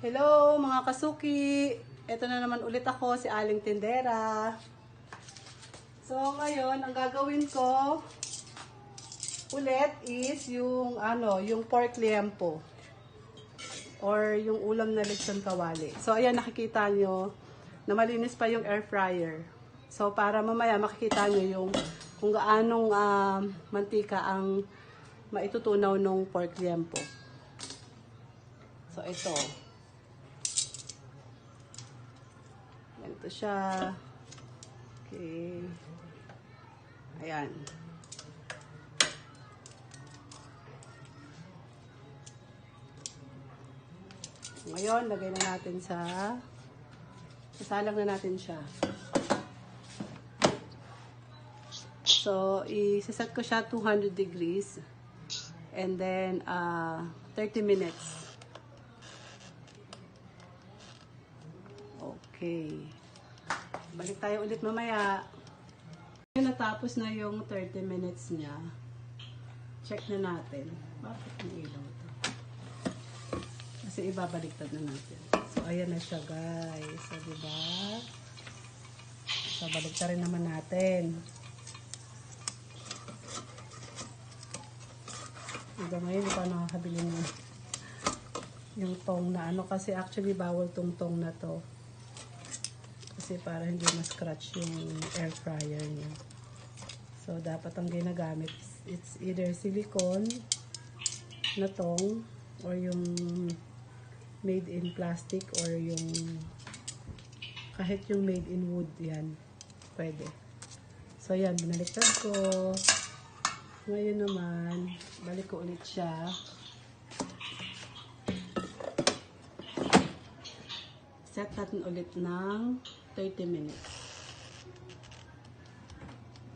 Hello mga kasuki! Ito na naman ulit ako, si Aling Tindera. So ngayon, ang gagawin ko ulit is yung yung pork liempo or yung ulam na lechon kawali. So ayan, nakikita nyo na malinis pa yung air fryer. So para mamaya makikita nyo yung kung gaanong mantika ang maitutunaw ng pork liempo. So ito. Ganito siya. Okay. Ayan. Ngayon, lagay na natin sasalang na natin siya. So, isaset ko siya 200 degrees and then 30 minutes. Okay. Balik tayo ulit mamaya. Natapos na yung 30 minutes niya. Check na natin. Bakit ang ilaw ito? Kasi ibabaliktad na natin. So, ayan na siya, guys. So, diba? So, balikta rin naman natin. Hanggang ngayon, hindi pa nakakabili yung tong na kasi actually bawal tong na to. Kasi para hindi ma-scratch yung air fryer niya. So, dapat ang ginagamit it's either silicone na tong or yung made in plastic or yung kahit yung made in wood yan. Pwede. So, yan. Binaliktad ko. Ngayon naman, balik ko ulit siya. Set natin ulit ng 30 minutes.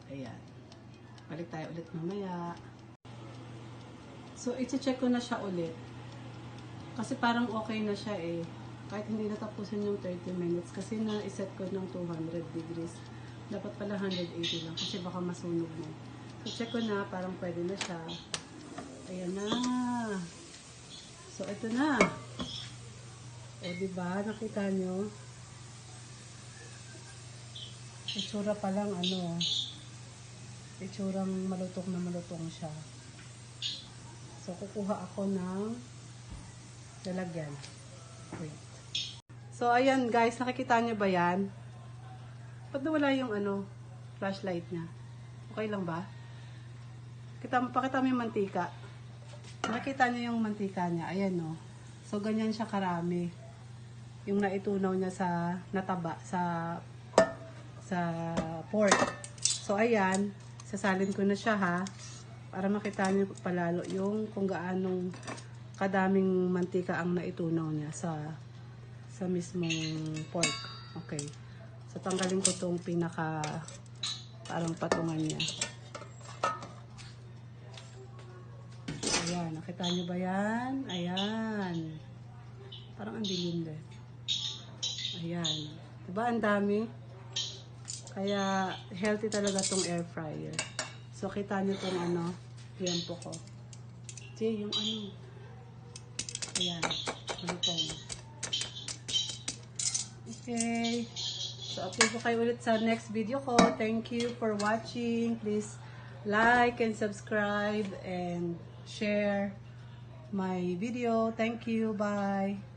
Ayan. Balik tayo ulit mamaya. So, i-check ko na siya ulit. Kasi parang okay na siya eh. Kahit hindi natapusin yung 30 minutes. Kasi na-set ko ng 200 degrees. Dapat pala 180 lang. Kasi baka masunog mo. So, check ko na. Parang pwede na siya. Ayan na. So, ito na. O, diba? Nakita nyo? Itsura pa lang itsurang malutong na malutong siya. So, kukuha ako ng lalagyan. Wait. So, ayan guys, nakikita nyo ba yan? Ba't nawala yung flashlight niya? Okay lang ba? Pakita mo yung mantika. Nakita nyo yung mantika niya. Ayan no. So, ganyan siya karami. Yung naitunaw niya nataba sa pork. So, ayan. Sasalin ko na siya ha. Para makita nyo palalo yung kung gaanong kadaming mantika ang naitunaw niya sa mismong pork. Okay. So, tanggalin ko tong parang patungan niya. Ayan. Nakita nyo ba yan? Ayan. Parang ang dilim din. Ayan. Diba ang dami? Kaya healthy talaga tong air fryer. So, kita nyo tong liempo ko. See, yung ayan. Malutong. Okay. So, upload ko kayo ulit sa next video ko. Thank you for watching. Please like and subscribe and share my video. Thank you. Bye.